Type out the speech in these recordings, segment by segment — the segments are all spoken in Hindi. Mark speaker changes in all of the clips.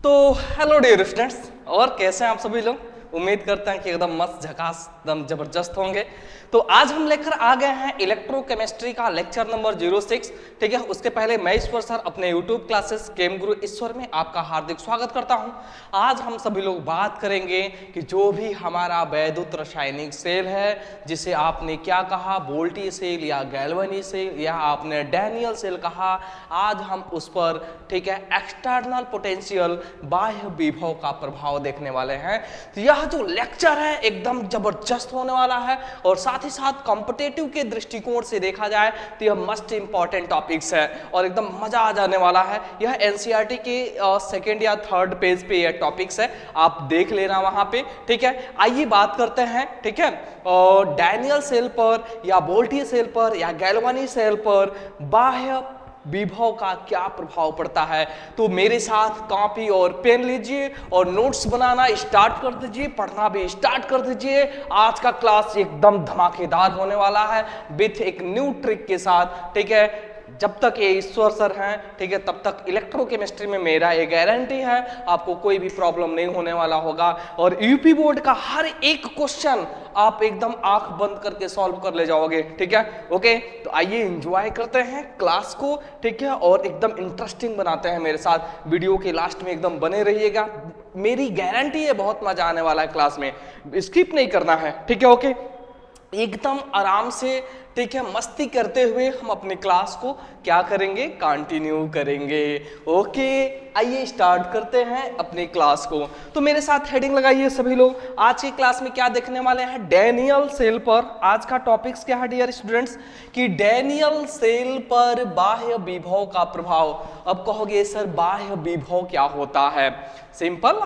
Speaker 1: तो हेलो डियर स्टूडेंट्स, और कैसे हैं आप सभी लोग। उम्मीद करते हैं कि एकदम मस्त झकास एकदम जबरदस्त होंगे। तो आज हम लेकर आ गए हैं इलेक्ट्रोकेमिस्ट्री का लेक्चर नंबर 06। ठीक है, उसके पहले मैं ईश्वर सर अपने यूट्यूब क्लासेस केम गुरु ईश्वर में आपका हार्दिक स्वागत करता हूं। आज हम सभी लोग बात करेंगे कि जो भी हमारा वैद्युत रासायनिक सेल है, जिसे आपने क्या कहा, वोल्टी सेल या गैल्वेनी सेल या आपने डैनियल सेल कहा, आज हम उस पर ठीक है एक्सटर्नल पोटेंशियल बाह्य विभव का प्रभाव देखने वाले हैं। तो यह जो लेक्चर है एकदम जबरदस्त होने वाला है और साथ ही साथ कॉम्पिटिटिव के दृष्टिकोण से देखा जाए तो यह मस्ट इंपॉर्टेंट टॉपिक्स है और एकदम मजा आ जाने वाला है। यह एनसीईआरटी के सेकेंड या थर्ड पेज पे यह टॉपिक्स है, आप देख लेना वहां पे। ठीक है, आइए बात करते हैं। ठीक है, डैनियल सेल पर या वोल्टी सेल पर या गैल्वेनी सेल पर बाह्य विभव का क्या प्रभाव पड़ता है। तो मेरे साथ कॉपी और पेन लीजिए और नोट्स बनाना स्टार्ट कर दीजिए, पढ़ना भी स्टार्ट कर दीजिए। आज का क्लास एकदम धमाकेदार होने वाला है विथ एक न्यू ट्रिक के साथ। ठीक है, जब तक ये ईश्वर सर हैं, ठीक है, तब तक इलेक्ट्रोकेमिस्ट्री में मेरा ये गारंटी है आपको कोई भी प्रॉब्लम नहीं होने वाला होगा और यूपी बोर्ड का हर एक क्वेश्चन आप एकदम आंख बंद करके सॉल्व कर ले जाओगे। ठीक है, ओके। तो आइए एंजॉय करते हैं क्लास को। ठीक है, और एकदम इंटरेस्टिंग बनाते हैं मेरे साथ। वीडियो के लास्ट में एकदम बने रहिएगा, मेरी गारंटी है बहुत मजा आने वाला है क्लास में, स्किप नहीं करना है। ठीक है, ओके, एकदम आराम से ठीक है मस्ती करते हुए हम अपनी क्लास को क्या करेंगे, कंटिन्यू करेंगे। ओके, आइए स्टार्ट करते हैं अपनी क्लास को। तो मेरे साथ हेडिंग लगाइए सभी लोग। आज की क्लास में क्या देखने वाले हैं, डैनियल सेल पर। आज का टॉपिक्स क्या है डियर स्टूडेंट्स कि डैनियल सेल पर बाह्य विभव का प्रभाव। अब कहोगे सर बाह्य विभव क्या होता है, सिंपल,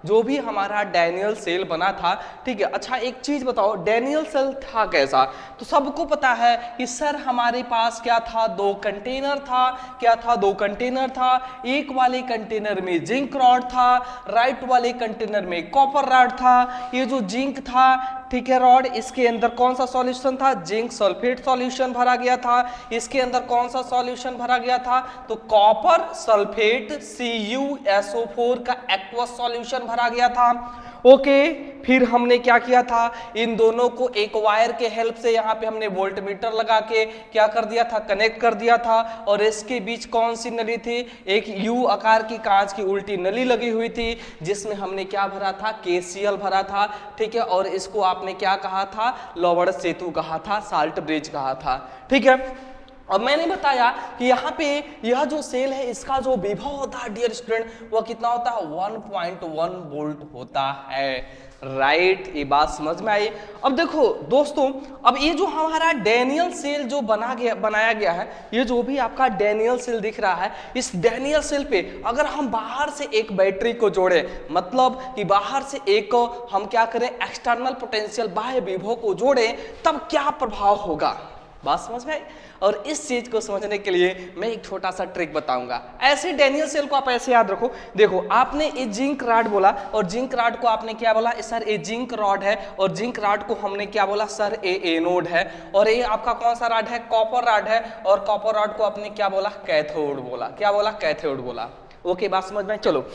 Speaker 1: जो भी हमारा डैनियल सेल बना था। ठीक है, अच्छा एक चीज बताओ, डैनियल सेल था कैसा। तो सबको पता है कि सर हमारे पास क्या था, दो कंटेनर था। क्या था, दो कंटेनर था। एक वाले कंटेनर में जिंक रॉड था, राइट वाले कंटेनर में कॉपर रॉड था। ये जो जिंक था, ठीक है, रॉड, इसके अंदर कौन सा सॉल्यूशन था, जिंक सल्फेट सॉल्यूशन भरा गया था। इसके अंदर कौन सा सॉल्यूशन भरा गया था, तो कॉपर सल्फेट CuSO4 का एक्वस सॉल्यूशन भरा गया था। ओके, फिर हमने क्या किया था, इन दोनों को एक वायर के हेल्प से यहाँ पे हमने वोल्टमीटर लगा के क्या कर दिया था, कनेक्ट कर दिया था। और इसके बीच कौन सी नली थी, एक U आकार की कांच की उल्टी नली लगी हुई थी, जिसमें हमने क्या भरा था, KCl भरा था। ठीक है, और इसको आपने क्या कहा था, लोअर सेतु कहा था, साल्ट ब्रिज कहा था। ठीक है, अब मैंने बताया कि यहाँ पे यह जो सेल है इसका जो विभव होता है डियर स्टूडेंट, वह कितना होता है, 1.1 वोल्ट होता है। राइट, ये बात समझ में आई। अब देखो दोस्तों, अब ये जो हमारा डैनियल सेल जो बनाया गया है, ये जो भी आपका डैनियल सेल दिख रहा है, इस डैनियल सेल पे अगर हम बाहर से एक बैटरी को जोड़े, मतलब कि बाहर से एक हम क्या करें, एक्सटर्नल पोटेंशियल बाह्य विभव को जोड़े, तब क्या प्रभाव होगा, बात समझ में आई। और इस चीज को समझने के लिए मैं एक छोटा सा ट्रिक बताऊंगा। ऐसे डैनियल सेल को आप ऐसे याद रखो। देखो, आपने ये जिंक रॉड बोला और जिंक रॉड को आपने क्या बोला, सर ये जिंक रॉड है, और जिंक रॉड को हमने क्या बोला, सर ये एनोड है। और ये आपका कौन सा रॉड है, कॉपर रॉड है, और कॉपर रॉड को आपने क्या बोला, कैथोड बोला। क्या बोला, कैथोड बोला। ओके, बात समझ में। चलो,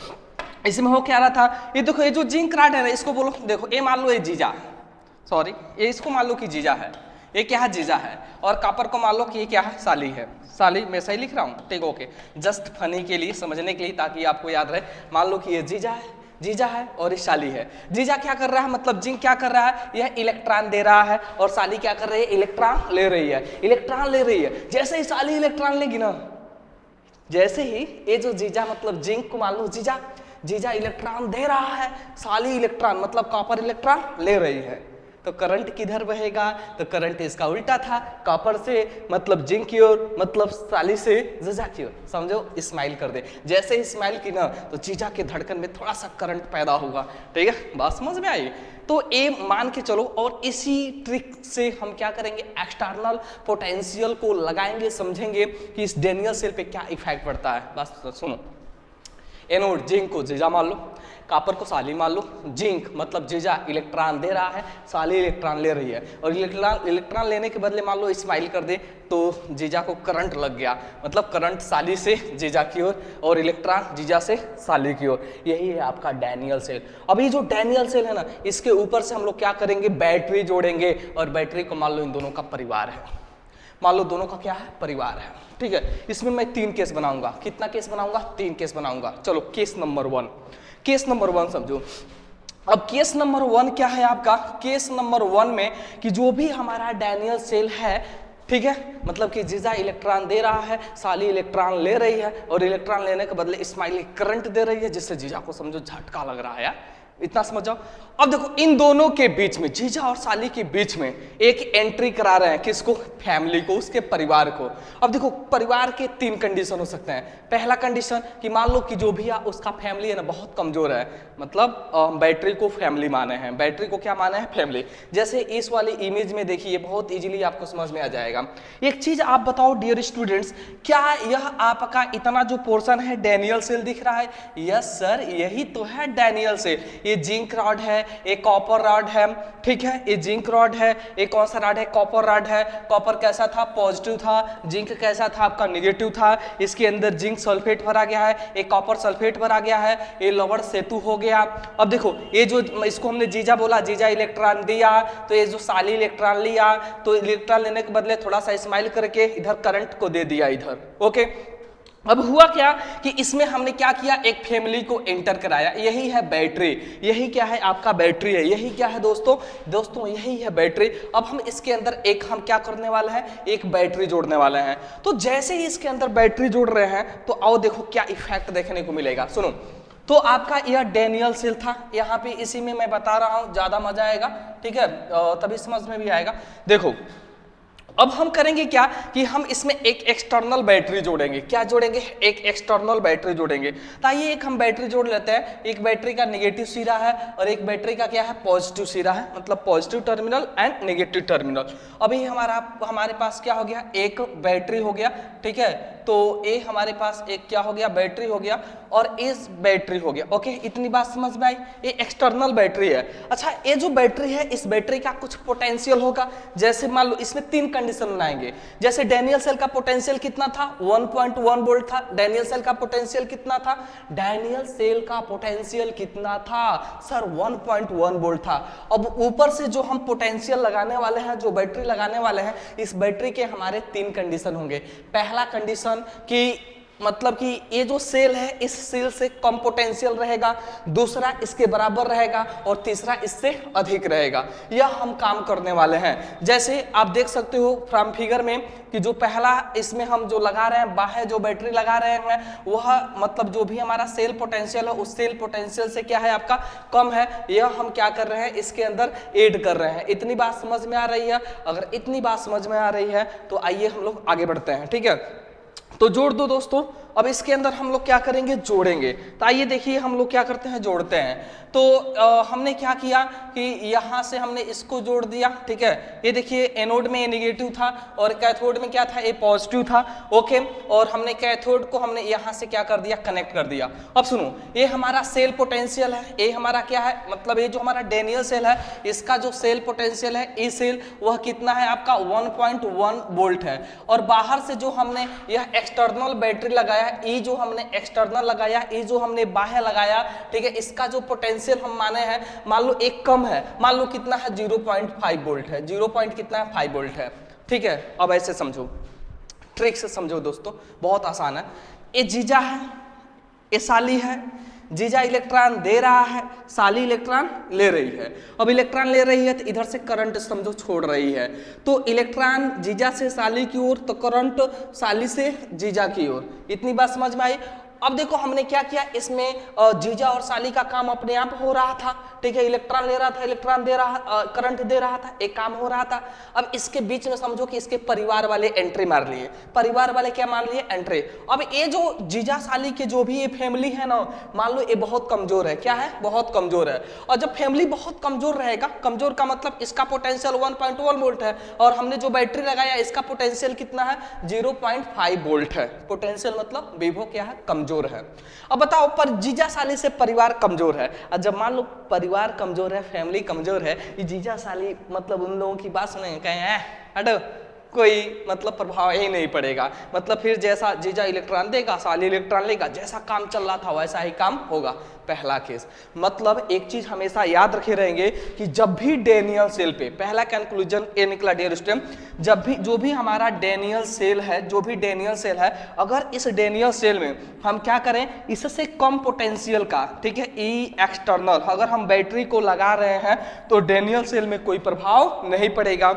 Speaker 1: इसमें हो क्या रहा था, ये देखो, ये जो जिंक रॉड है ना, इसको बोलो, देखो ये मान लो ये जीजा, सॉरी ये इसको मान लो कि जीजा है, ये क्या है, जीजा है। और कॉपर को मान लो कि ये क्या है, साली है। साली मैं सही लिख रहा हूँ, ठीक, ओके, जस्ट फनी के लिए, समझने के लिए, ताकि आपको याद रहे। मान लो कि ये जीजा है, जीजा है और ये साली है। जीजा क्या कर रहा है, मतलब जिंक क्या कर रहा है, यह इलेक्ट्रॉन दे रहा है, और साली क्या कर रही है, इलेक्ट्रॉन ले रही है। इलेक्ट्रॉन ले रही है, जैसे ही साली इलेक्ट्रॉन लेगी ना, जैसे ही ये जो जीजा मतलब जिंक को मान लो जीजा, जीजा इलेक्ट्रॉन दे रहा है, साली इलेक्ट्रॉन मतलब कॉपर इलेक्ट्रॉन ले रही है, तो करंट किधर बहेगा, तो करंट इसका उल्टा था, कॉपर से मतलब जिंक की ओर, मतलब साली से जीजा की ओर। समझो, स्माइल कर दे, जैसे ही स्माइल की ना, तो जीजा के धड़कन में थोड़ा सा करंट पैदा होगा। ठीक है, बात समझ में आई। तो ये मान के चलो, और इसी ट्रिक से हम क्या करेंगे, एक्सटर्नल पोटेंशियल को लगाएंगे, समझेंगे कि इस डैनियल सेल पे क्या इफेक्ट पड़ता है। बस सुनो, एनोड जिंक को जीजा मान लो, कॉपर को साली मान लो, जिंक मतलब जीजा इलेक्ट्रॉन दे रहा है, साली इलेक्ट्रॉन ले रही है, और इलेक्ट्रॉन लेने के बदले मान लो स्माइल कर दे तो जीजा को करंट लग गया, मतलब करंट साली से जीजा की ओर और इलेक्ट्रॉन जीजा से साली की ओर। यही है आपका डैनियल सेल। अब ये जो डैनियल सेल है ना, इसके ऊपर से हम लोग क्या करेंगे, बैटरी जोड़ेंगे, और बैटरी को मान लो इन दोनों का परिवार है, मान लो दोनों का क्या है, परिवार है, ठीक है। इसमें मैं 3 केस बनाऊंगा। कितना केस बनाऊंगा, 3 केस बनाऊंगा। चलो केस नंबर 1, केस नंबर 1 समझो। अब केस नंबर 1 क्या है आपका, केस नंबर 1 में कि जो भी हमारा डैनियल सेल है, ठीक है, मतलब कि जीजा इलेक्ट्रॉन दे रहा है, साली इलेक्ट्रॉन ले रही है, और इलेक्ट्रॉन लेने के बदले स्माइली करंट दे रही है, जिससे जीजा को समझो झटका लग रहा है यार, इतना समझ जाओ। अब देखो इन दोनों के बीच में, जीजा और साली के बीच में एक एंट्री करा रहे हैं, किसको, फैमिली को, उसके परिवार को। अब देखो परिवार के 3 कंडीशन हो सकते हैं। पहला कंडीशन कि मान लो कि जो भी उसका फैमिली है ना बहुत कमजोर है, मतलब बैटरी को फैमिली माने हैं, बैटरी को क्या माने हैं, फैमिली। जैसे इस वाली इमेज में देखिए, बहुत इजीली आपको समझ में आ जाएगा। एक चीज आप बताओ डियर स्टूडेंट्स, क्या यह आपका इतना जो पोर्शन है डैनियल सेल दिख रहा है? यस सर, यही तो है डैनियल सेल। ये जिंक रॉड है, एक कॉपर रॉड है, ठीक है, ये जिंक रॉड है, एक कौन सा रॉड है, कॉपर रॉड है। कॉपर कैसा था, पॉजिटिव था, जिंक कैसा था आपका, निगेटिव था। इसके अंदर जिंक सल्फेट भरा गया है, एक कॉपर सल्फेट भरा गया है, ये लवण सेतु हो गया। अब देखो ये जो इसको हमने जीजा बोला, जीजा इलेक्ट्रॉन दिया, तो ये जो साली इलेक्ट्रॉन लिया, तो इलेक्ट्रॉन लेने के बदले थोड़ा सा स्माइल करके इधर करंट को दे दिया इधर, ओके। अब हुआ क्या कि इसमें हमने क्या किया, एक फैमिली को एंटर कराया, यही है बैटरी, यही क्या है आपका बैटरी है, यही क्या है दोस्तों यही है बैटरी। अब हम इसके अंदर एक हम क्या करने वाले हैं, एक बैटरी जोड़ने वाले हैं। तो जैसे ही इसके अंदर बैटरी जोड़ रहे हैं, तो आओ देखो क्या इफेक्ट देखने को मिलेगा, सुनो। तो आपका यह डैनियल सेल था, यहाँ पे इसी में मैं बता रहा हूँ, ज्यादा मजा आएगा, ठीक है, तभी समझ में भी आएगा। देखो अब हम करेंगे क्या कि हम इसमें एक एक्सटर्नल बैटरी जोड़ेंगे। क्या जोड़ेंगे, एक एक्सटर्नल बैटरी जोड़ेंगे। तो आइए एक हम बैटरी जोड़ लेते हैं। एक बैटरी का नेगेटिव सिरा है और एक बैटरी का क्या है, पॉजिटिव सिरा है, मतलब positive terminal and negative terminal. अभी हमारे पास क्या हो गया, एक बैटरी हो गया, ठीक है। तो ये हमारे पास एक क्या हो गया, बैटरी हो गया, और इस बैटरी हो गया, ओके। इतनी बात समझ में आई, ये एक्सटर्नल बैटरी है। अच्छा, ये जो बैटरी है, इस बैटरी का कुछ पोटेंशियल होगा। जैसे मान लो इसमें 3 कंडीशन बनाएंगे। जैसे डैनियल सेल का पोटेंशियल कितना था, 1.1 वोल्ट था। डैनियल सेल का पोटेंशियल कितना था, डैनियल सेल का पोटेंशियल कितना था सर, 1.1 वोल्ट था। अब ऊपर से जो हम पोटेंशियल लगाने वाले हैं, जो बैटरी लगाने वाले हैं, इस बैटरी के हमारे 3 कंडीशन होंगे। पहला कंडीशन कि मतलब कि ये जो सेल है, इस सेल से कम पोटेंशियल रहेगा, दूसरा इसके बराबर रहेगा, और तीसरा इससे अधिक रहेगा। यह हम काम करने वाले हैं। जैसे आप देख सकते हो फ्रॉम फिगर में कि जो पहला इसमें हम जो लगा रहे हैं, बाहर जो बैटरी लगा रहे हैं, वह मतलब जो भी हमारा सेल पोटेंशियल है, उस सेल पोटेंशियल से क्या है आपका कम है। यह हम क्या कर रहे हैं, इसके अंदर ऐड कर रहे हैं। इतनी बात समझ में आ रही है? अगर इतनी बात समझ में आ रही है तो आइए हम लोग आगे बढ़ते हैं, ठीक है। तो जोड़ दो दोस्तों। अब इसके अंदर हम लोग क्या करेंगे, जोड़ेंगे। तो आइए देखिए हम लोग क्या करते हैं, जोड़ते हैं। तो हमने क्या किया कि यहाँ से हमने इसको जोड़ दिया, ठीक है। ये देखिए एनोड में ये नेगेटिव था और कैथोड में क्या था, ये पॉजिटिव था, ओके। और हमने कैथोड को हमने यहाँ से क्या कर दिया, कनेक्ट कर दिया। अब सुनो, ये हमारा सेल पोटेंशियल है, ये हमारा क्या है, मतलब ये जो हमारा डैनियल सेल है, इसका जो सेल पोटेंशियल है, ये सेल वह कितना है आपका 1.1 वोल्ट है। और बाहर से जो हमने यह एक्सटर्नल बैटरी लगाया, ये जो हमने एक्सटर्नल लगाया, ये जो हमने बाह्य लगाया, ठीक है, इसका जो पोटेंशियल हम माने हैं, मान लो एक कम है, मान लो कितना है, 0.5 वोल्ट है, 0. कितना है, 5 वोल्ट है, ठीक है। अब ऐसे समझो, ट्रिक से समझो दोस्तों, बहुत आसान है। ये जीजा है, ये साली है, जीजा इलेक्ट्रॉन दे रहा है, साली इलेक्ट्रॉन ले रही है। अब इलेक्ट्रॉन ले रही है तो इधर से करंट समझो छोड़ रही है, तो इलेक्ट्रॉन जीजा से साली की ओर, तो करंट साली से जीजा की ओर। इतनी बात समझ में आई? अब देखो हमने क्या किया, इसमें जीजा और साली का काम अपने आप हो रहा था, ठीक है। इलेक्ट्रॉन ले रहा था, इलेक्ट्रॉन दे रहा, करंट दे रहा था, एक काम हो रहा था। अब इसके बीच में समझो कि इसके परिवार वाले एंट्री मार लिए। परिवार वाले क्या मान लिए, एंट्री। अब ये जो जीजा साली के जो भी ये फैमिली है ना, मान लो ये बहुत कमजोर है। क्या है, बहुत कमजोर है। और जब फैमिली बहुत कमजोर रहेगा, कमजोर का मतलब इसका पोटेंशियल 1.1 वोल्ट है, और हमने जो बैटरी लगाया इसका पोटेंशियल कितना है, 0.5 वोल्ट है। पोटेंशियल मतलब विभव क्या है, कमजोर कमजोर है। अब बताओ, पर जीजा साली से परिवार कमजोर है, और जब मान लो परिवार कमजोर है, फैमिली कमजोर है, ये जीजा साली मतलब उन लोगों की बात सुनेंगे, कहें हटो, कोई मतलब प्रभाव ही नहीं पड़ेगा। मतलब फिर जैसा जीजा इलेक्ट्रॉन देगा, साली इलेक्ट्रॉन लेगा, जैसा काम चल रहा था वैसा ही काम होगा। पहला केस। मतलब एक चीज हमेशा याद रखे रहेंगे कि जब भी डैनियल सेल पे, पहला कंक्लूजन ये निकला डियर स्टूडेंट, जब भी जो भी हमारा डैनियल सेल है, जो भी डैनियल सेल है, अगर इस डैनियल सेल में हम क्या करें, इससे कम पोटेंशियल का, ठीक है, ई एक्सटर्नल अगर हम बैटरी को लगा रहे हैं तो डैनियल सेल में कोई प्रभाव नहीं पड़ेगा।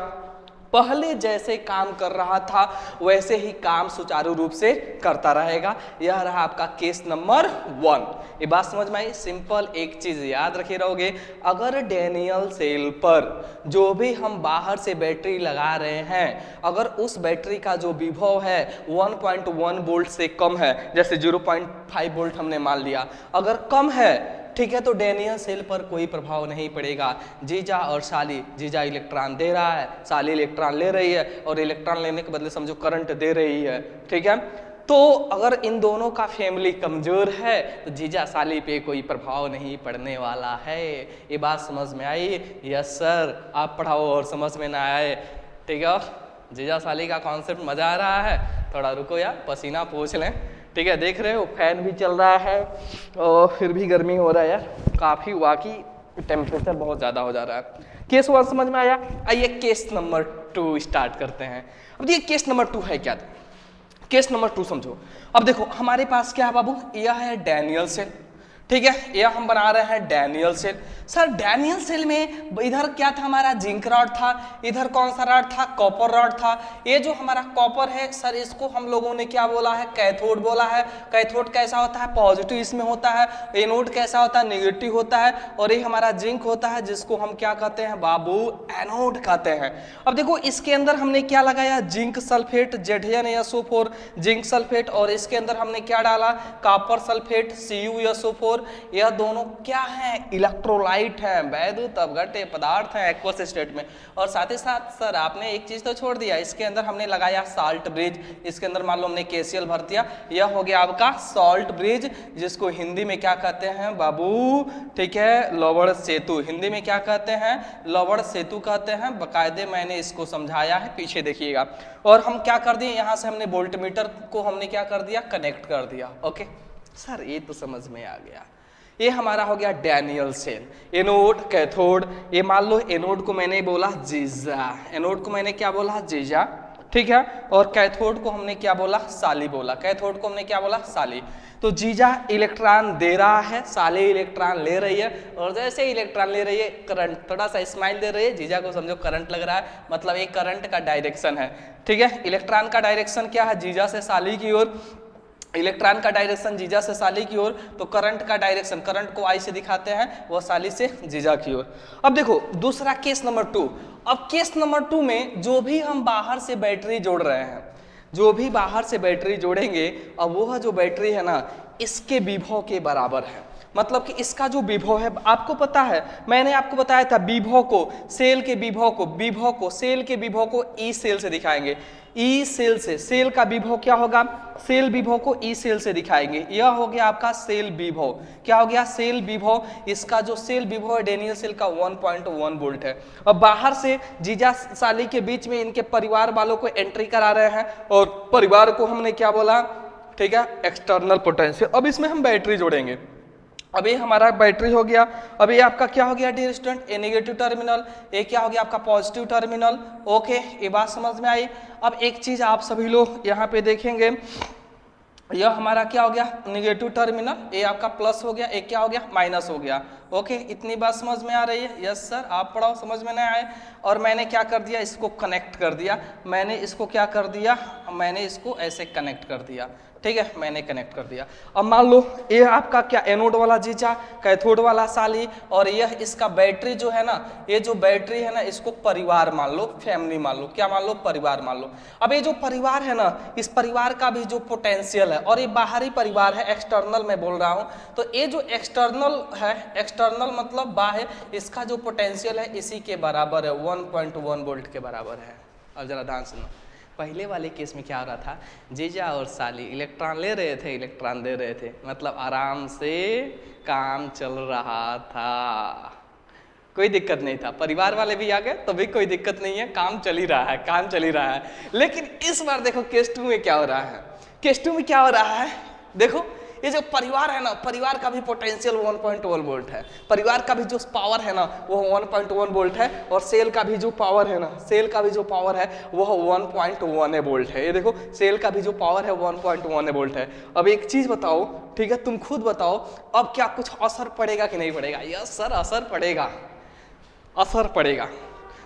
Speaker 1: पहले जैसे काम कर रहा था वैसे ही काम सुचारू रूप से करता रहेगा। यह रहा आपका केस नंबर 1। ये बात समझ में आई। सिंपल एक चीज याद रखे रहोगे, अगर डैनियल सेल पर जो भी हम बाहर से बैटरी लगा रहे हैं, अगर उस बैटरी का जो विभव है 1.1 वोल्ट से कम है, जैसे 0.5 वोल्ट हमने मान लिया, अगर कम है, ठीक है, तो डैनियल सेल पर कोई प्रभाव नहीं पड़ेगा। जीजा और साली, जीजा इलेक्ट्रॉन दे रहा है, साली इलेक्ट्रॉन ले रही है, और इलेक्ट्रॉन लेने के बदले समझो करंट दे रही है, ठीक है। तो अगर इन दोनों का फैमिली कमजोर है तो जीजा साली पे कोई प्रभाव नहीं पड़ने वाला है। ये बात समझ में आई? Yes sir. आप पढ़ाओ और समझ में ना आए, ठीक है। जीजा साली का कॉन्सेप्ट मजा आ रहा है? थोड़ा रुको यार, पसीना पोंछ लें, ठीक है। देख रहे हो फैन भी चल रहा है और फिर भी गर्मी हो रहा है यार, काफी वाकई टेम्परेचर बहुत ज्यादा हो जा रहा है। केस 1 समझ में आया? आइए केस नंबर 2 स्टार्ट करते हैं। अब देखिए केस नंबर 2 है क्या। केस नंबर 2 समझो। अब देखो हमारे पास क्या है बाबू, यह है डैनियल सेल, ठीक है, यह हम बना रहे हैं Daniell cell. Sir Daniell cell में इधर क्या था, हमारा जिंक रॉड था, इधर कौन सा रॉड था, कॉपर रॉड था। ये जो हमारा कॉपर है सर, इसको हम लोगों ने क्या बोला है, कैथोड बोला है। कैथोड कैसा होता है, पॉजिटिव इसमें होता है। एनोड कैसा होता है, नेगेटिव होता है। और ये हमारा जिंक होता है, जिसको हम क्या कहते हैं बाबू, एनोड कहते हैं। अब देखो इसके अंदर हमने क्या लगाया, zinc sulphate ZnSO4 zinc sulphate, और इसके अंदर हमने क्या डाला, कॉपर सल्फेट CuSO4। यह दोनों क्या है, इलेक्ट्रोलाइट है, वैद्युत अपघट्य पदार्थ है एक्वस स्टेट में। और साथ ही साथ सर आपने एक चीज तो छोड़ दिया, इसके अंदर हमने लगाया साल्ट ब्रिज। इसके अंदर मान लो हमने KCl भर दिया, यह हो गया आपका सॉल्ट ब्रिज, जिसको हिंदी में क्या कहते हैं बाबू, ठीक है, लवण सेतु। हिंदी में क्या कहते हैं, लवण सेतु कहते हैं। बकायदे मैंने इसको समझाया है, पीछे देखिएगा। और हम क्या कर दिए, यहाँ से हमने वोल्टमीटर को हमने क्या कर दिया, कनेक्ट कर दिया। ओके सर ये तो समझ में आ गया। ये हमारा हो गया डैनियल सेल। एनोड कैथोड, ये मान लो एनोड को मैंने बोला जीजा, एनोड को मैंने क्या बोला, जीजा, ठीक है। और कैथोड को हमने क्या बोला, साली बोला। कैथोड को हमने क्या बोला, साली। तो जीजा इलेक्ट्रॉन दे रहा है, साली इलेक्ट्रॉन ले रही है, और जैसे इलेक्ट्रॉन ले रही है करंट, थोड़ा सा स्माइल दे रही है, जीजा को समझो करंट लग रहा है, मतलब एक करंट का डायरेक्शन है, ठीक है। इलेक्ट्रॉन का डायरेक्शन क्या है, जीजा से साली की ओर। इलेक्ट्रॉन का डायरेक्शन जीजा से साली की ओर, तो करंट का डायरेक्शन, करंट को आई से दिखाते हैं, वो साली से जीजा की ओर। अब देखो दूसरा केस नंबर 2। अब केस नंबर 2 में जो भी हम बाहर से बैटरी जोड़ रहे हैं, जो भी बाहर से बैटरी जोड़ेंगे, अब वह जो बैटरी है ना, इसके विभव के बराबर है। मतलब कि इसका जो विभव है, आपको पता है, मैंने आपको बताया था विभव को, सेल के विभव को सेल के विभव को ई सेल से दिखाएंगे। ई सेल से सेल का विभव क्या होगा, सेल विभव को ई सेल से दिखाएंगे। यह हो गया आपका सेल विभव। क्या हो गया, सेल विभव। इसका जो सेल विभव है डैनियल सेल का 1.1 वोल्ट है। अब बाहर से जीजा साली के बीच में इनके परिवार वालों को एंट्री करा रहे हैं, और परिवार को हमने क्या बोला, ठीक है, एक्सटर्नल पोटेंशियल। अब इसमें हम बैटरी जोड़ेंगे। अब ये हमारा बैटरी हो गया। अब ये आपका क्या हो गया डियर स्टूडेंट, ए नेगेटिव टर्मिनल, ये क्या हो गया आपका पॉजिटिव टर्मिनल। ओके ये बात समझ में आई। अब एक चीज आप सभी लोग यहाँ पे देखेंगे, यह हमारा क्या हो गया, नेगेटिव टर्मिनल, ये आपका प्लस हो गया, एक क्या हो गया, माइनस हो गया। ओके इतनी बात समझ में आ रही है? Yes sir. आप पढ़ाओ, समझ में नहीं आए। और मैंने क्या कर दिया, इसको कनेक्ट कर दिया। मैंने इसको क्या कर दिया, मैंने इसको ऐसे कनेक्ट कर दिया, ठीक है, मैंने कनेक्ट कर दिया। अब मान लो ये आपका क्या, एनोड वाला जीजा, कैथोड वाला साली, और यह इसका बैटरी जो है ना, ये जो बैटरी है ना, इसको परिवार मान लो, फैमिली मान लो, क्या मान लो, परिवार मान लो। अब ये जो परिवार है ना, इस परिवार का भी जो पोटेंशियल है, और ये बाहरी परिवार है, एक्सटर्नल मैं बोल रहा हूँ, तो ये जो एक्सटर्नल है, एक्सटर्नल मतलब बाहर, इसका जो पोटेंशियल है इसी के बराबर है, 1.1 वोल्ट के बराबर है। अब जरा ध्यान सुनो, पहले वाले केस में क्या हो रहा था, जीजा और साली इलेक्ट्रॉन ले रहे थे, इलेक्ट्रॉन दे रहे थे, मतलब आराम से काम चल रहा था, कोई दिक्कत नहीं था। परिवार वाले भी आ गए तो भी कोई दिक्कत नहीं है, काम चल ही रहा है, काम चल ही रहा है। लेकिन इस बार देखो केस 2 में क्या हो रहा है, केस 2 में क्या हो रहा है, देखो ये जो परिवार है ना, परिवार का भी पोटेंशियल 1.1 वोल्ट है, परिवार का भी जो पावर है ना वो 1.1 वोल्ट है, और सेल का भी जो पावर है ना, सेल का भी जो पावर है वो 1.1 वोल्ट है। ये देखो सेल का भी जो पावर है 1.1 वोल्ट है। अब एक चीज बताओ, ठीक है, तुम खुद बताओ, अब क्या कुछ असर पड़ेगा कि नहीं पड़ेगा? यस सर, असर पड़ेगा, असर पड़ेगा।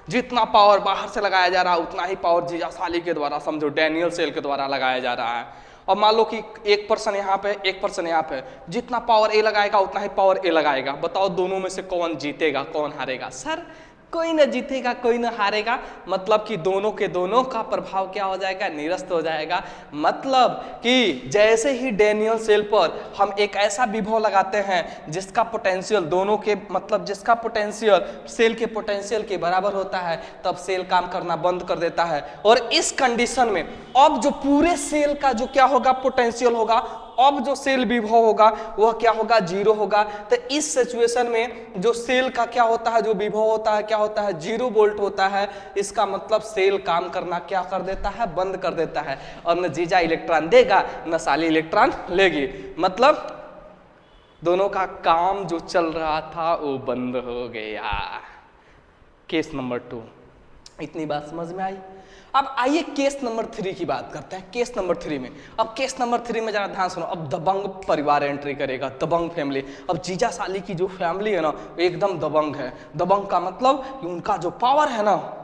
Speaker 1: जितना पावर बाहर से लगाया जा रहा है उतना ही पावर जीजा साली के द्वारा, समझो डैनियल सेल के द्वारा लगाया जा रहा है। और मान लो कि एक पर्सन यहाँ पे, एक पर्सन यहाँ पे, जितना पावर ए लगाएगा उतना ही पावर ए लगाएगा। बताओ दोनों में से कौन जीतेगा, कौन हारेगा? सर कोई ना जीतेगा, कोई ना हारेगा, मतलब कि दोनों के दोनों का प्रभाव क्या हो जाएगा, निरस्त हो जाएगा। मतलब कि जैसे ही डैनियल सेल पर हम एक ऐसा विभव लगाते हैं जिसका पोटेंशियल दोनों के, मतलब जिसका पोटेंशियल सेल के पोटेंशियल के बराबर होता है, तब सेल काम करना बंद कर देता है। और इस कंडीशन में अब जो पूरे सेल का जो क्या होगा, पोटेंशियल होगा, अब जो सेल विभव होगा वह क्या होगा, 0 होगा। तो इस सिचुएशन में जो सेल का क्या होता है, जो विभव होता है, क्या होता है, 0 वोल्ट होता है। इसका मतलब सेल काम करना क्या कर देता है, बंद कर देता है। और न जीजा इलेक्ट्रॉन देगा न साली इलेक्ट्रॉन लेगी, मतलब दोनों का काम जो चल रहा था वो बंद हो गया। केस नंबर 2, इतनी बात समझ में आई? अब आइए केस नंबर 3 की बात करते हैं। केस नंबर 3 में, अब केस नंबर 3 में जरा ध्यान सुनो। अब दबंग परिवार एंट्री करेगा, दबंग फैमिली। अब जीजा साली की जो फैमिली है ना एकदम दबंग है। दबंग का मतलब कि उनका जो पावर है ना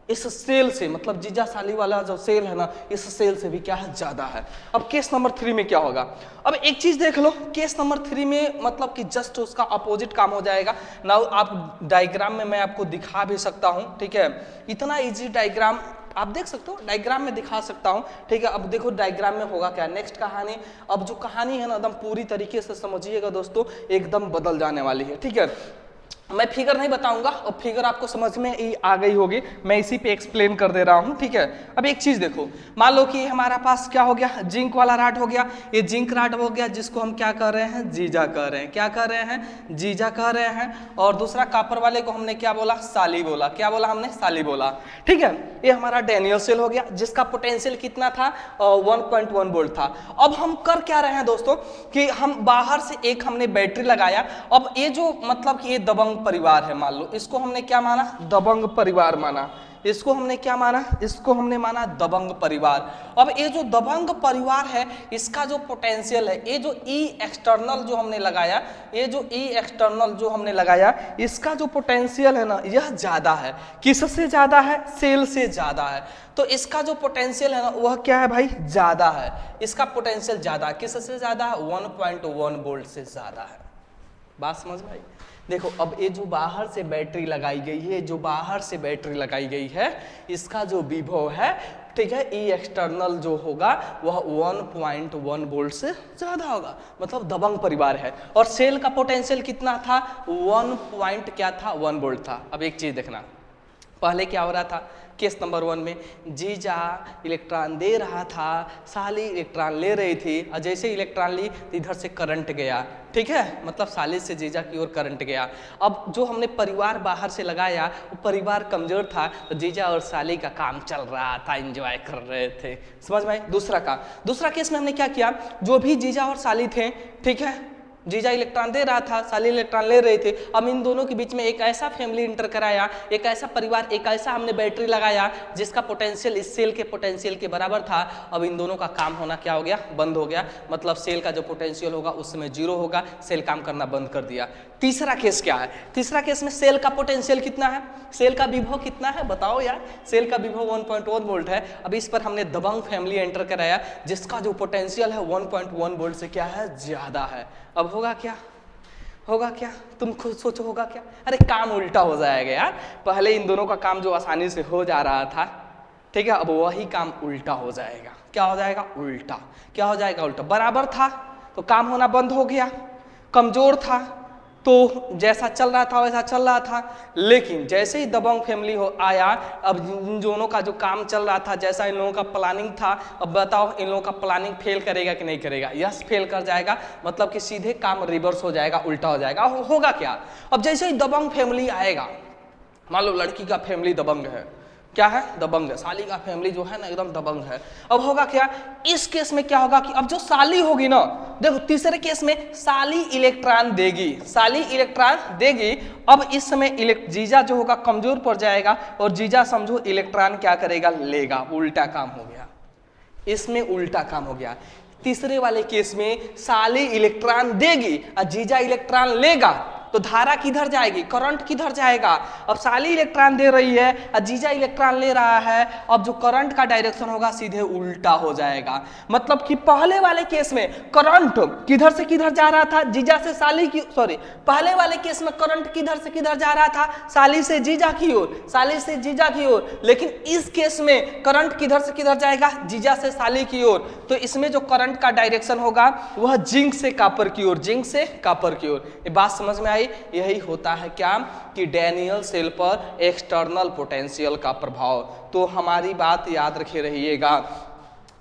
Speaker 1: इस सेल से, मतलब जीजा साली वाला जो सेल है ना इस सेल से भी क्या है, ज्यादा है। अब केस नंबर 3 में क्या होगा? अब एक चीज देख लो, केस नंबर 3 में मतलब कि जस्ट उसका अपोजिट काम हो जाएगा ना। आप डायग्राम में मैं आपको दिखा भी सकता हूं, ठीक है, इतना इजी डायग्राम आप देख सकते हो, डायग्राम में दिखा सकता हूं, ठीक है। अब देखो डायग्राम में होगा क्या, नेक्स्ट कहानी, अब जो कहानी है ना एकदम पूरी तरीके से समझिएगा दोस्तों, एकदम बदल जाने वाली है, ठीक है। मैं फिगर नहीं बताऊंगा, और फिगर आपको समझ में ही आ गई होगी, मैं इसी पे एक्सप्लेन कर दे रहा हूं, ठीक है। अब एक चीज देखो, मान लो कि हमारा पास क्या हो गया, जिंक वाला राड हो गया। ये जिंक राड हो गया जिसको हम क्या कर रहे हैं, जीजा कह रहे हैं। क्या कर रहे हैं, जीजा कह रहे हैं। और दूसरा कॉपर वाले को हमने क्या बोला, साली बोला। क्या बोला हमने, साली बोला, ठीक है। ये हमारा डैनियल सेल हो गया जिसका पोटेंशियल कितना था, 1.1 वोल्ट था। अब हम कर क्या रहे हैं दोस्तों कि हम बाहर से एक हमने बैटरी लगाया। अब ये जो मतलब कि ये दबंग परिवार है, मान लो इसको हमने क्या माना, दबंग परिवार माना। इसको हमने क्या माना, इसको हमने माना दबंग परिवार। अब ये जो दबंग परिवार है इसका जो पोटेंशियल है, ये जो ई एक्सटर्नल जो हमने लगाया, ये जो ई एक्सटर्नल जो हमने लगाया, इसका जो पोटेंशियल है ना यह ज्यादा है। किससे ज्यादा है, सेल से ज्यादा है। तो इसका जो पोटेंशियल है ना वह क्या है भाई, ज्यादा है। इसका पोटेंशियल ज्यादा है, किससे ज्यादा है, 1.1 वोल्ट से ज्यादा है। बात समझ में आई? देखो अब ये जो बाहर से बैटरी लगाई गई है, जो बाहर से बैटरी लगाई गई है, इसका जो विभव है, ठीक है, ई एक्सटर्नल जो होगा वह 1.1 वोल्ट से ज्यादा होगा, मतलब दबंग परिवार है। और सेल का पोटेंशियल कितना था, 1 वोल्ट था। अब एक चीज देखना, पहले क्या हो रहा था, केस नंबर 1 में जीजा इलेक्ट्रॉन दे रहा था, साली इलेक्ट्रॉन ले रही थी, और जैसे इलेक्ट्रॉन ली तो इधर से करंट गया, ठीक है, मतलब साली से जीजा की ओर करंट गया। अब जो हमने परिवार बाहर से लगाया वो परिवार कमजोर था, तो जीजा और साली का काम चल रहा था, एंजॉय कर रहे थे। समझ में? दूसरा केस में हमने क्या किया, जो भी जीजा और साली थे, ठीक है, जीजा इलेक्ट्रॉन दे रहा था, साली इलेक्ट्रॉन ले रहे थे। अब इन दोनों के बीच में एक ऐसा फैमिली इंटर कराया, एक ऐसा परिवार, एक ऐसा हमने बैटरी लगाया जिसका पोटेंशियल इस सेल के पोटेंशियल के बराबर था। अब इन दोनों का काम होना क्या हो गया, बंद हो गया। मतलब सेल का जो पोटेंशियल होगा उस समय 0 होगा, सेल काम करना बंद कर दिया। तीसरा केस क्या है, तीसरा केस में सेल का पोटेंशियल कितना है, सेल का विभव कितना है, बताओ यार। सेल का विभव 1.1 वोल्ट है। अब इस पर हमने दबंग फैमिली एंटर कराया जिसका जो पोटेंशियल है 1.1 वोल्ट से क्या है, ज्यादा है। अब होगा क्या, होगा क्या, तुम खुद सोचो होगा क्या। अरे काम उल्टा हो जाएगा यार। पहले इन दोनों का काम जो आसानी से हो जा रहा था, ठीक है, अब वही काम उल्टा हो जाएगा। क्या हो जाएगा, उल्टा। क्या हो जाएगा, उल्टा। बराबर था तो काम होना बंद हो गया, कमजोर था तो जैसा चल रहा था वैसा चल रहा था, लेकिन जैसे ही दबंग फैमिली आया, अब इन दोनों का जो काम चल रहा था, जैसा इन लोगों का प्लानिंग था, अब बताओ इन लोगों का प्लानिंग फेल करेगा कि नहीं करेगा? यस, फेल कर जाएगा, मतलब कि सीधे काम रिवर्स हो जाएगा, उल्टा हो जाएगा। होगा क्या? अब जैसे ही दबंग फैमिली आएगा, मान लो लड़की का फैमिली दबंग है, क्या है? दबंग है, साली का फैमिली जो है ना एकदम दबंग है। अब होगा क्या इस केस में? क्या होगा कि अब जो साली होगी ना, देखो तीसरे केस में साली इलेक्ट्रॉन देगी, साली इलेक्ट्रॉन देगी। अब इस समय जीजा जो होगा कमजोर पड़ जाएगा, और जीजा समझो इलेक्ट्रॉन क्या करेगा? लेगा। उल्टा काम हो गया, इसमें उल्टा काम हो गया। तीसरे वाले केस में साली इलेक्ट्रॉन देगी और जीजा इलेक्ट्रॉन लेगा, तो धारा किधर जाएगी? करंट किधर जाएगा? अब साली इलेक्ट्रॉन दे रही है और जीजा इलेक्ट्रॉन ले रहा है, अब जो करंट का डायरेक्शन होगा सीधे उल्टा हो जाएगा। मतलब कि पहले वाले केस में करंट किधर से किधर जा रहा था? जीजा से साली की, सॉरी, पहले वाले केस में करंट किधर से किधर जा रहा था? साली से जीजा की ओर, साली से जीजा की ओर। लेकिन इस केस में करंट किधर से किधर जाएगा? जीजा से साली की ओर। तो इसमें जो करंट का डायरेक्शन होगा वह जिंक से कॉपर की ओर, जिंक से कॉपर की ओर। ये बात समझ में? यही होता है क्या कि डैनियल सेल पर एक्सटर्नल पोटेंशियल का प्रभाव। तो हमारी बात याद रखे रहिएगा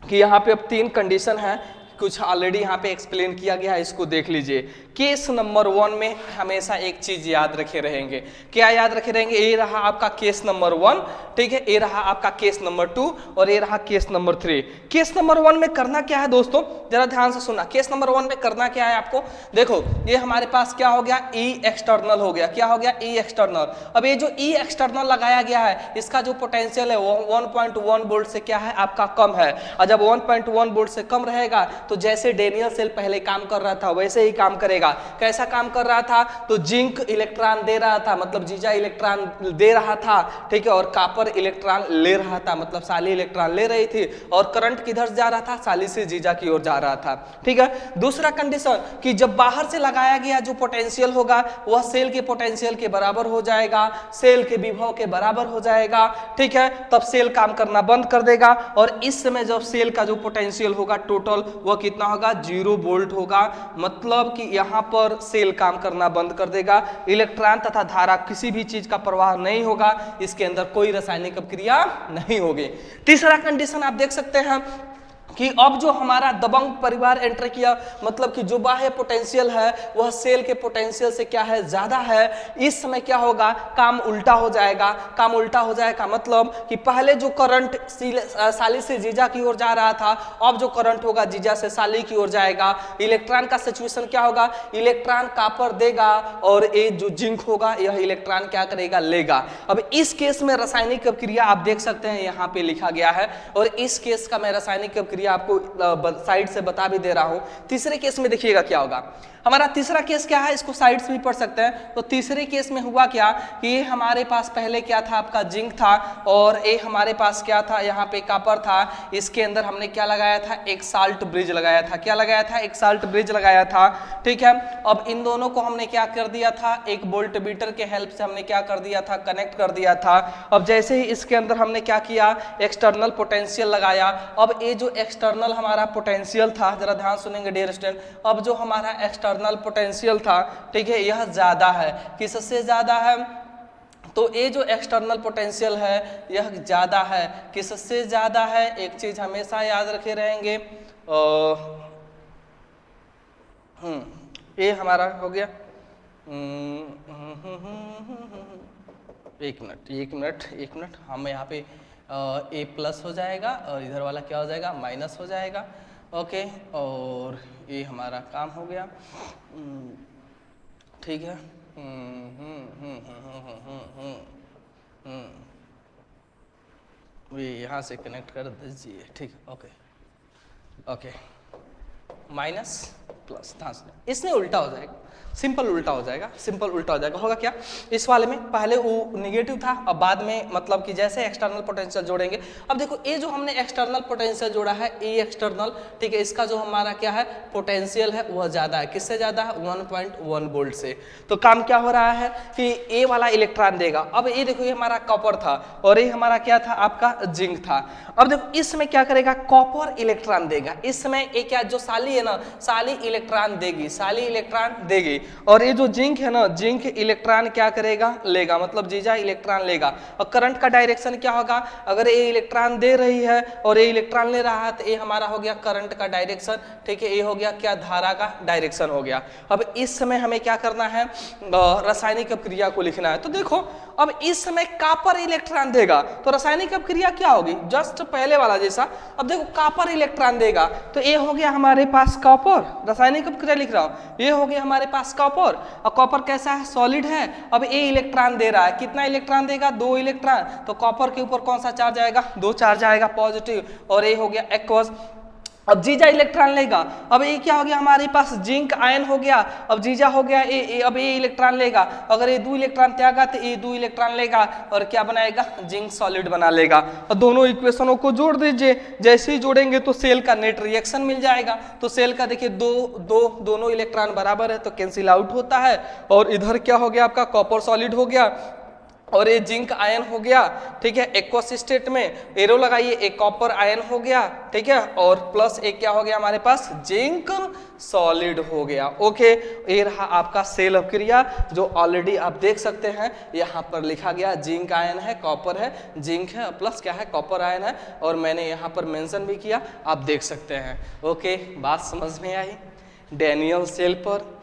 Speaker 1: कि यहाँ पे अब 3 कंडीशन है, कुछ ऑलरेडी यहाँ पे एक्सप्लेन किया गया है, इसको देख लीजिए। केस नंबर 1 में हमेशा एक चीज याद रखे रहेंगे। क्या याद रखे रहेंगे? ये रहा आपका केस नंबर 1, ठीक है, ये रहा आपका केस नंबर 2 और ये रहा केस नंबर 3। केस नंबर 1 में करना क्या है दोस्तों, जरा ध्यान से सुनना। केस नंबर 1 में करना क्या है आपको? देखो ये हमारे पास क्या हो गया? ई एक्सटर्नल हो गया। क्या हो गया? ई एक्सटर्नल। अब ये जो ई एक्सटर्नल लगाया गया है, इसका जो पोटेंशियल है वो 1.1 वोल्ट से क्या है आपका कम है। और जब 1.1 वोल्ट से कम रहेगा तो जैसे डैनियल सेल पहले काम कर रहा था वैसे ही काम करेगा। कैसा काम कर रहा था? तो जिंक इलेक्ट्रॉन दे रहा था, मतलब जीजा इलेक्ट्रॉन दे रहा था, ठीक है, और कॉपर इलेक्ट्रॉन ले रहा था, मतलब साली इलेक्ट्रॉन ले रही थी। और करंट किधर जा रहा था? साली से जीजा की ओर जा रहा था, ठीक है। दूसरा कंडीशन कि जब बाहर से लगाया गया जो पोटेंशियल होगा वह सेल के पोटेंशियल के बराबर हो जाएगा, सेल के विभव के बराबर हो जाएगा, ठीक है, तब सेल काम करना बंद कर देगा। और इस समय जब सेल का जो पोटेंशियल होगा टोटल वह कितना होगा? 0 वोल्ट होगा। मतलब कि यहाँ पर सेल काम करना बंद कर देगा, इलेक्ट्रॉन तथा धारा किसी भी चीज का प्रवाह नहीं होगा, इसके अंदर कोई रासायनिक अपक्रिया नहीं होगी। तीसरा कंडीशन आप देख सकते हैं कि अब जो हमारा दबंग परिवार एंटर किया, मतलब कि जो बाह्य पोटेंशियल है वह सेल के पोटेंशियल से क्या है? ज्यादा है। इस समय क्या होगा? काम उल्टा हो जाएगा। काम उल्टा हो जाएगा मतलब कि पहले जो करंट साली से जीजा की ओर जा रहा था, अब जो करंट होगा जीजा से साली की ओर जाएगा। इलेक्ट्रॉन का सिचुएशन क्या होगा? इलेक्ट्रॉन कॉपर देगा और ये जो जिंक होगा यह इलेक्ट्रॉन क्या करेगा? लेगा। अब इस केस में रासायनिक अपक्रिया आप देख सकते हैं यहाँ पे लिखा गया है, और इस केस का मैं रासायनिक अपक्रिया आपको साइड से बता भी दे रहा हूं। तीसरे केस में देखिएगा क्या होगा। हमारा तीसरा केस क्या है, इसको साइड से भी पढ़ सकते हैं। तो तीसरे केस में हुआ क्या कि ये हमारे पास पहले क्या था? आपका जिंक था, और ये हमारे पास क्या था? यहाँ पे कॉपर था। इसके अंदर हमने क्या लगाया था? एक साल्ट ब्रिज लगाया था। क्या लगाया था? एक साल्ट ब्रिज लगाया था, ठीक है। अब इन दोनों को हमने क्या कर दिया था? एक वोल्ट मीटर के हेल्प से हमने क्या कर दिया था? कनेक्ट कर दिया था। अब जैसे ही इसके अंदर हमने क्या किया? एक्सटर्नल पोटेंशियल लगाया। अब ये जो एक्सटर्नल हमारा पोटेंशियल था, जरा ध्यान सुनेंगे डियर स्टूडेंट, अब जो हमारा एक्सटर्नल पोटेंशियल था, ठीक है, यह ज्यादा है। किससे ज्यादा है? तो ये जो एक्सटर्नल पोटेंशियल है यह ज्यादा है। किससे ज्यादा है? एक चीज हमेशा याद रखे रहेंगे, ये हमारा हो गया, एक मिनट, हम यहाँ पे ए प्लस हो जाएगा और इधर वाला क्या हो जाएगा? माइनस हो जाएगा, ओके। और ये हमारा काम हो गया, ठीक है। ये यहाँ से कनेक्ट कर दीजिए, ठीक है, ओके ओके। माइनस प्लस, इसमें उल्टा हो जाएगा, सिंपल उल्टा हो जाएगा, सिंपल उल्टा हो जाएगा। होगा क्या? इस वाले में पहले वो निगेटिव था, अब बाद में मतलब कि जैसे एक्सटर्नल पोटेंशियल जोड़ेंगे। अब देखो ये जो हमने एक्सटर्नल पोटेंशियल जोड़ा है ए एक्सटर्नल, ठीक है, इसका जो हमारा क्या है? पोटेंशियल है वह ज्यादा है। किससे ज्यादा है? 1.1 वोल्ट से। तो काम क्या हो रहा है कि ए वाला इलेक्ट्रॉन देगा। अब ये देखो ये हमारा कॉपर था और ये हमारा क्या था? आपका जिंक था। अब देखो इसमें क्या करेगा? कॉपर इलेक्ट्रॉन देगा। इस समय ये क्या जो साली है ना, साली इलेक्ट्रॉन देगी, साली इलेक्ट्रॉन देगी। और ये जो जिंक है ना, जिंक इलेक्ट्रॉन क्या करेगा, लेगा, मतलब जीजा इलेक्ट्रॉन लेगा। और करंट का डायरेक्शन क्या होगा, अगर ये इलेक्ट्रॉन दे रही है और ये इलेक्ट्रॉन ले रहा है तो ये हमारा हो गया करंट का डायरेक्शन, ठीक है। ये हो गया क्या, धारा का डायरेक्शन हो गया। अब इस समय हमें क्या करना है, रासायनिक अपक्रिया को लिखना है। तो देखो अब इस समय कॉपर इलेक्ट्रॉन देगा तो रासायनिक अपक्रिया क्या होगी, जस्ट पहले वाला जैसा। अब देखो कॉपर इलेक्ट्रॉन देगा तो ये हो गया हमारे पास कॉपर, रासायनिक अपक्रिया लिख रहा हूं, ये हो गया हमारे पास कॉपर। और कॉपर कैसा है, सॉलिड है। अब ये इलेक्ट्रॉन दे रहा है, कितना इलेक्ट्रॉन देगा, 2 इलेक्ट्रॉन। तो कॉपर के ऊपर कौन सा चार्ज आएगा, 2 चार्ज आएगा पॉजिटिव, और ये हो गया एक्वस। अब जीजा इलेक्ट्रॉन लेगा, अब ये क्या हो गया हमारे पास, जिंक आयन हो गया। अब जीजा हो गया अब ये इलेक्ट्रॉन लेगा, अगर ये 2 इलेक्ट्रॉन त्यागा तो ये 2 इलेक्ट्रॉन लेगा और क्या बनाएगा, जिंक सॉलिड बना लेगा। और दोनों इक्वेशनों को जोड़ दीजिए, जैसे ही जोड़ेंगे तो सेल का नेट रिएक्शन मिल जाएगा। तो सेल का देखिए दोनों इलेक्ट्रॉन बराबर है तो कैंसिल आउट होता है। और इधर क्या हो गया आपका, कॉपर सॉलिड हो गया और ये जिंक आयन हो गया, ठीक है। एक्वस स्टेट में एरो लगाइए, एक कॉपर आयन हो गया, ठीक है। और प्लस एक क्या हो गया हमारे पास, जिंक सॉलिड हो गया। ओके, ये रहा आपका सेल अपक्रिया जो ऑलरेडी आप देख सकते हैं यहाँ पर लिखा गया, जिंक आयन है, कॉपर है, जिंक है, प्लस क्या है, कॉपर आयन है। और मैंने यहाँ पर मेंशन भी किया, आप देख सकते हैं। ओके, बात समझ में आई। डैनियल सेल पर,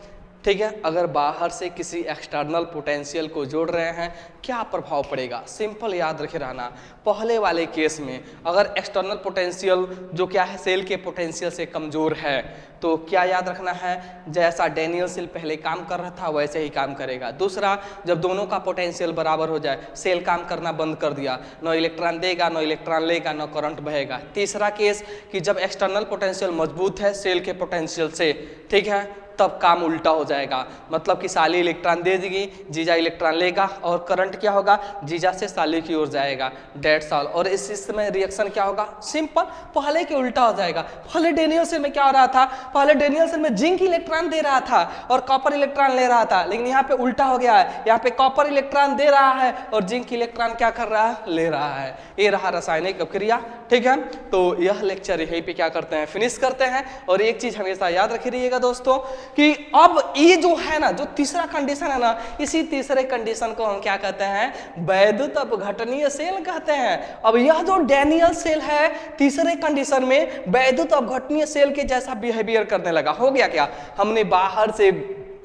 Speaker 1: ठीक है, अगर बाहर से किसी एक्सटर्नल पोटेंशियल को जोड़ रहे हैं क्या प्रभाव पड़ेगा, सिंपल याद रखे रहना। पहले वाले केस में अगर एक्सटर्नल पोटेंशियल जो क्या है, सेल के पोटेंशियल से कमजोर है तो क्या याद रखना है, जैसा डैनियल सेल पहले काम कर रहा था वैसे ही काम करेगा। दूसरा, जब दोनों का पोटेंशियल बराबर हो जाए, सेल काम करना बंद कर दिया, न इलेक्ट्रॉन देगा, न इलेक्ट्रॉन लेगा, न करंट बहेगा। तीसरा केस कि जब एक्सटर्नल पोटेंशियल मजबूत है सेल के पोटेंशियल से, ठीक है, तब काम उल्टा हो जाएगा, मतलब कि साली इलेक्ट्रॉन दे देगी, जीजा इलेक्ट्रॉन लेगा और करंट क्या होगा, जीजा से साली की ओर जाएगा, डेट्स ऑल। और इस समय रिएक्शन क्या होगा, सिंपल पहले के उल्टा हो जाएगा। पहले डैनियल सेल में क्या हो रहा था, पहले डैनियल सेल में जिंक इलेक्ट्रॉन दे रहा था और कॉपर इलेक्ट्रॉन ले रहा था, लेकिन यहाँ पे उल्टा हो गया है, यहाँ पे कॉपर इलेक्ट्रॉन दे रहा है और जिंक इलेक्ट्रॉन क्या कर रहा है, ले रहा है। ये रहा रासायनिक अपक्रिया, ठीक है। तो यह लेक्चर यहीं पे क्या करते हैं, फिनिश करते हैं। और एक चीज हमेशा याद रखी रहिएगा दोस्तों कि अब ये जो है ना, जो तीसरा कंडीशन है ना, इसी तीसरे कंडीशन को हम क्या कहते हैं, वैद्युत अपघटनीय सेल कहते हैं। अब यह जो डैनियल सेल है तीसरे कंडीशन में वैद्युत अपघटनीय सेल के जैसा बिहेवियर करने लगा। हो गया क्या, हमने बाहर से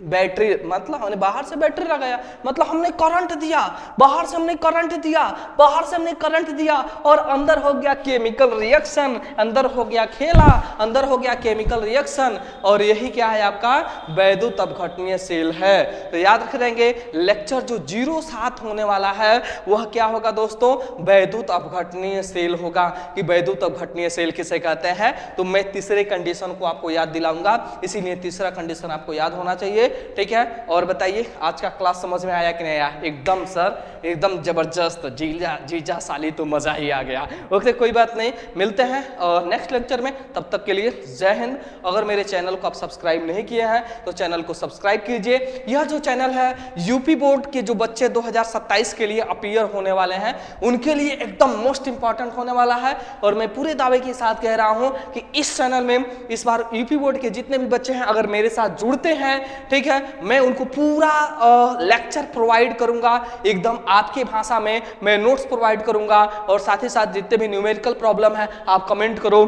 Speaker 1: बैटरी, मतलब हमने बाहर से बैटरी लगाया, मतलब हमने करंट दिया, बाहर से हमने करंट दिया, बाहर से हमने करंट दिया और अंदर हो गया केमिकल रिएक्शन, अंदर हो गया खेला, अंदर हो गया केमिकल रिएक्शन। और यही क्या है आपका वैद्युत अपघटनीय सेल है। तो याद रख देंगे लेक्चर जो 07 होने वाला है वह क्या होगा दोस्तों, वैद्युत अपघटनीय सेल होगा। कि वैद्युत अपघटनीय सेल किसे कहते हैं, तो मैं तीसरे कंडीशन को आपको याद दिलाऊंगा, इसीलिए तीसरा कंडीशन आपको याद होना चाहिए, ठीक है। और बताइए आज का क्लास समझ में आया कि नहीं आया, एकदम सर एकदम जबरदस्त, जीजा साली तो मजा ही आ गया। ओके, कोई बात नहीं, मिलते हैं नेक्स्ट लेक्चर में, तब तक के लिए जय हिंद। अगर मेरे चैनल को आप सब्सक्राइब नहीं किए हैं तो चैनल को सब्सक्राइब कीजिए। यह जो चैनल है यूपी बोर्ड के जो बच्चे 2027 के लिए अपीयर होने वाले हैं उनके लिए एकदम मोस्ट इंपॉर्टेंट होने वाला है। और मैं पूरे दावे के साथ कह रहा हूं कि इस चैनल में इस बार यूपी बोर्ड के जितने भी बच्चे हैं अगर मेरे साथ जुड़ते हैं, ठीक है, मैं उनको पूरा लेक्चर प्रोवाइड करूंगा, एकदम आपकी भाषा में मैं नोट्स प्रोवाइड करूंगा। और साथ ही साथ जितने भी न्यूमेरिकल प्रॉब्लम है आप कमेंट करो,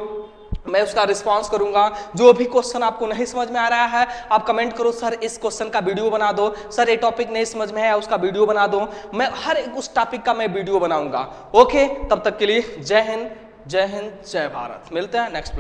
Speaker 1: मैं उसका रिस्पांस करूंगा। जो भी क्वेश्चन आपको नहीं समझ में आ रहा है आप कमेंट करो, सर इस क्वेश्चन का वीडियो बना दो, सर ये टॉपिक नहीं समझ में है उसका वीडियो बना दो, मैं हर एक उस टॉपिक का मैं वीडियो बनाऊंगा। ओके, तब तक के लिए जय हिंद, जय हिंद, जय भारत। मिलते हैं नेक्स्ट क्लास।